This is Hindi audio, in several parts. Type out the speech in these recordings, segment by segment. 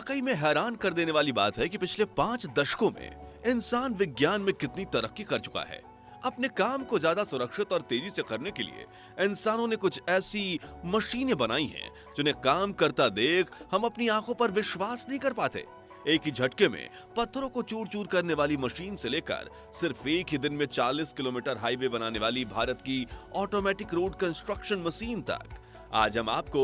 वाकई में हैरान कर देने वाली बात है कि पिछले 5 दशकों में इंसान विज्ञान में कितनी तरक्की कर चुका है। अपने काम को ज्यादा सुरक्षित और तेजी से करने के लिए इंसानों ने कुछ ऐसी मशीनें बनाई हैं जिन्हें काम करता देख हम अपनी आंखों पर विश्वास नहीं कर पाते। एक ही झटके में पत्थरों को चूर चूर करने वाली मशीन से लेकर सिर्फ एक ही दिन में 40 किलोमीटर हाईवे बनाने वाली भारत की ऑटोमेटिक रोड कंस्ट्रक्शन मशीन तक, आज हम आपको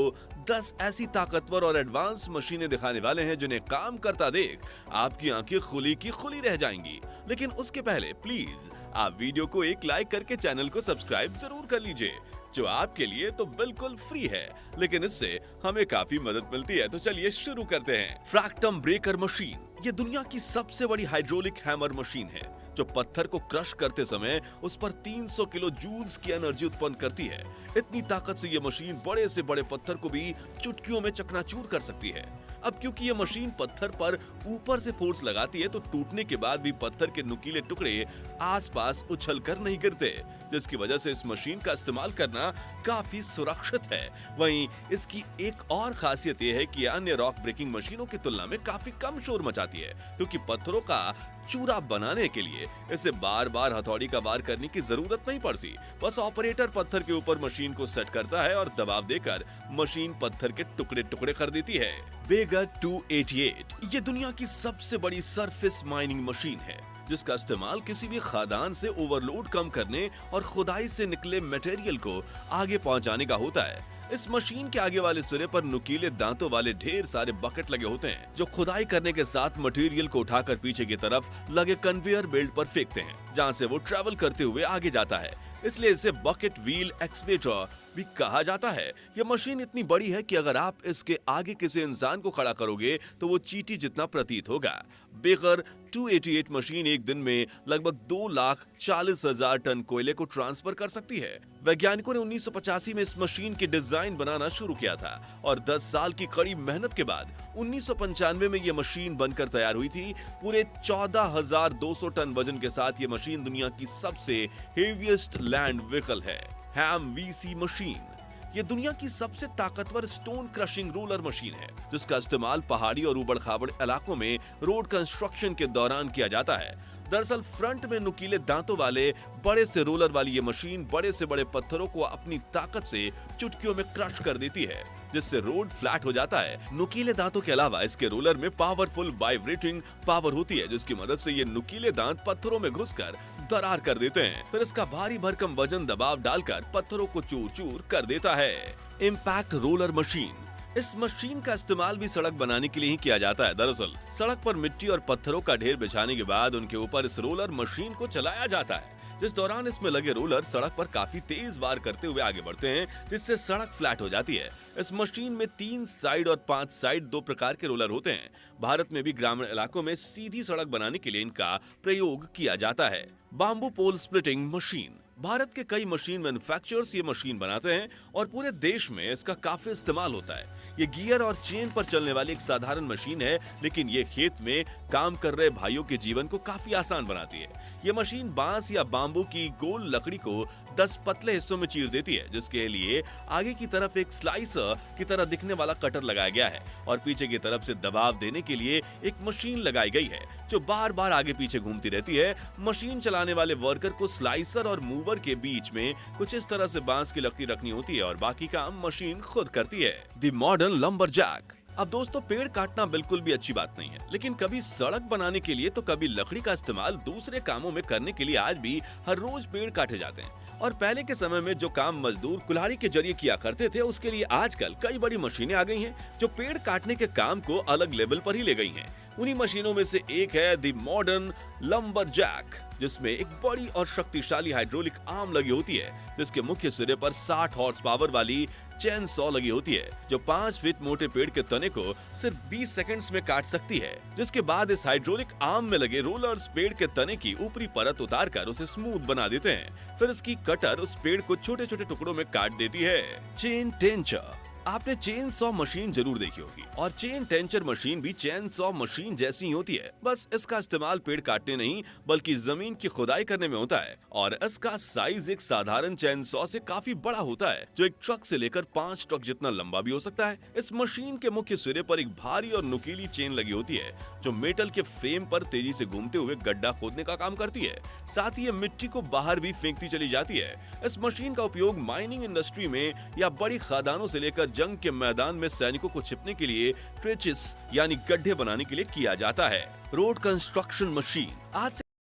10 ऐसी ताकतवर और एडवांस मशीनें दिखाने वाले हैं जिन्हें काम करता देख आपकी आंखें खुली की खुली रह जाएंगी। लेकिन उसके पहले प्लीज आप वीडियो को एक लाइक करके चैनल को सब्सक्राइब जरूर कर लीजिए, जो आपके लिए तो बिल्कुल फ्री है, लेकिन इससे हमें काफी मदद मिलती है। तो चलिए शुरू करते हैं। फ्रैक्टम ब्रेकर मशीन ये दुनिया की सबसे बड़ी हाइड्रोलिक हैमर मशीन है जो पत्थर को क्रश करते समय उस पर 300 किलो जूल्स की एनर्जी उत्पन्न करती है। इतनी ताकत से ये मशीन बड़े से बड़े पत्थर को भी चुटकियों में चकनाचूर कर सकती है। अब क्योंकि ये मशीन पत्थर पर ऊपर से फोर्स लगाती है तो टूटने के बाद भी पत्थर के नुकीले टुकड़े आसपास उछलकर नहीं गिरते, जिसकी वजह से इस मशीन का इस्तेमाल करना काफी सुरक्षित है। वहीं इसकी एक और खासियत ये है कि अन्य रॉक ब्रेकिंग मशीनों की तुलना में काफी कम शोर मचाती है, क्योंकि पत्थरों का चूरा बनाने के लिए इसे बार बार हथौड़ी का वार करने की जरूरत नहीं पड़ती। बस ऑपरेटर पत्थर के ऊपर मशीन को सेट करता है और दबाव देकर मशीन पत्थर के टुकड़े टुकड़े कर देती है। बेगर 288 ये दुनिया की सबसे बड़ी सरफेस माइनिंग मशीन है, जिसका इस्तेमाल किसी भी खदान से ओवरलोड कम करने और खुदाई से निकले मटेरियल को आगे पहुंचाने का होता है। इस मशीन के आगे वाले सिरे पर नुकीले दांतों वाले ढेर सारे बकेट लगे होते हैं, जो खुदाई करने के साथ मटेरियल को उठाकर पीछे की तरफ लगे कन्वेयर बेल्ट पर फेंकते हैं, जहां से वो ट्रेवल करते हुए आगे जाता है। इसलिए इसे बकेट व्हील एक्सकेवेटर भी कहा जाता है। यह मशीन इतनी बड़ी है कि अगर आप इसके आगे किसी इंसान को खड़ा करोगे तो वो चींटी जितना प्रतीत होगा। बेगर 288 मशीन एक दिन में लगभग 2,40,000 टन कोयले को ट्रांसफर कर सकती है। वैज्ञानिकों ने 1985 में इस मशीन की डिजाइन बनाना शुरू किया था और 10 साल की कड़ी मेहनत के बाद 1995 में यह मशीन बनकर तैयार हुई थी। पूरे 14,200 टन वजन के साथ ये मशीन दुनिया की सबसे हेवीएस्ट लैंड व्हीकल है। हैम वीसी मशीन ये दुनिया की सबसे ताकतवर स्टोन क्रशिंग रोलर मशीन है, जिसका इस्तेमाल पहाड़ी और उबड़ खाबड़ इलाकों में रोड कंस्ट्रक्शन के दौरान किया जाता है। दरअसल फ्रंट में नुकीले दांतों वाले बड़े से रोलर वाली ये मशीन बड़े से बड़े पत्थरों को अपनी ताकत से चुटकियों में क्रश कर देती है, जिससे रोड फ्लैट हो जाता है। नुकीले दांतों के अलावा इसके रोलर में पावरफुल वाइब्रेटिंग पावर होती है, जिसकी मदद से ये नुकीले दांत पत्थरों में घुसकर दरार कर देते हैं। फिर इसका भारी भरकम वजन दबाव डालकर पत्थरों को चूर चूर कर देता है। इम्पैक्ट रोलर मशीन इस मशीन का इस्तेमाल भी सड़क बनाने के लिए ही किया जाता है। दरअसल सड़क पर मिट्टी और पत्थरों का ढेर बिछाने के बाद उनके ऊपर इस रोलर मशीन को चलाया जाता है, जिस दौरान इसमें लगे रोलर सड़क पर काफी तेज वार करते हुए आगे बढ़ते हैं, जिससे सड़क फ्लैट हो जाती है। इस मशीन में 3 साइड और 5 साइड 2 प्रकार के रोलर होते हैं। भारत में भी ग्रामीण इलाकों में सीधी सड़क बनाने के लिए इनका प्रयोग किया जाता है। बाम्बू पोल स्प्लिटिंग मशीन भारत के कई मशीन मैन्युफैक्चरर्स ये मशीन बनाते हैं और पूरे देश में इसका काफी इस्तेमाल होता है। ये गियर और चेन पर चलने वाली एक साधारण मशीन है, लेकिन ये खेत में काम कर रहे भाइयों के जीवन को काफी आसान बनाती है। ये मशीन बांस या बाम्बू की गोल लकड़ी को 10 पतले हिस्सों में चीर देती है, जिसके लिए आगे की तरफ एक स्लाइसर की तरह दिखने वाला कटर लगाया गया है और पीछे की तरफ से दबाव देने के लिए एक मशीन लगाई गई है, जो बार बार आगे पीछे घूमती रहती है। मशीन चलाने वाले वर्कर को स्लाइसर और मूवर के बीच में कुछ इस तरह से बांस की लकड़ी रखनी होती है और बाकी काम मशीन खुद करती है। द मॉडर्न लंबरजैक अब दोस्तों, पेड़ काटना बिल्कुल भी अच्छी बात नहीं है, लेकिन कभी सड़क बनाने के लिए तो कभी लकड़ी का इस्तेमाल दूसरे कामों में करने के लिए आज भी हर रोज पेड़ काटे जाते हैं। और पहले के समय में जो काम मजदूर कुल्हाड़ी के जरिए किया करते थे, उसके लिए आजकल कई बड़ी मशीनें आ गई हैं जो पेड़ काटने के काम को अलग लेवल पर ही ले गई हैं। उन्हीं मशीनों में से एक है द मॉडर्न लंबरजैक, जिसमें एक बड़ी और शक्तिशाली हाइड्रोलिक आर्म लगी होती है, जिसके मुख्य सिरे पर 60 हॉर्स पावर वाली चेन सॉ लगी होती है, जो 5 फीट मोटे पेड़ के तने को सिर्फ 20 सेकंड्स में काट सकती है। जिसके बाद इस हाइड्रोलिक आर्म में लगे रोलर्स पेड़ के तने की ऊपरी परत उतारकर उसे स्मूथ बना देते हैं। फिर इसकी कटर उस पेड़ को छोटे छोटे टुकड़ों में काट देती है। चेन टेंचर आपने चेन सॉ मशीन जरूर देखी होगी और चेन टेंचर मशीन भी चेन सॉ मशीन जैसी ही होती है, बस इसका इस्तेमाल पेड़ काटने नहीं बल्कि जमीन की खुदाई करने में होता है और इसका साइज एक साधारण चेन सॉ से काफी बड़ा होता है, जो एक ट्रक से लेकर 5 ट्रक जितना लंबा भी हो सकता है। इस मशीन के मुख्य सिरे पर एक भारी और नुकीली चेन लगी होती है जो मेटल के फ्रेम पर तेजी से घूमते हुए गड्ढा खोदने का काम करती है। साथ ही ये मिट्टी को बाहर भी फेंकती चली जाती है। इस मशीन का उपयोग माइनिंग इंडस्ट्री में या बड़ी खदानों से लेकर जंग के मैदान में सैनिकों को छिपने के लिए ट्रेचेस यानी गड्ढे बनाने के लिए किया जाता है। रोड कंस्ट्रक्शन मशीन आज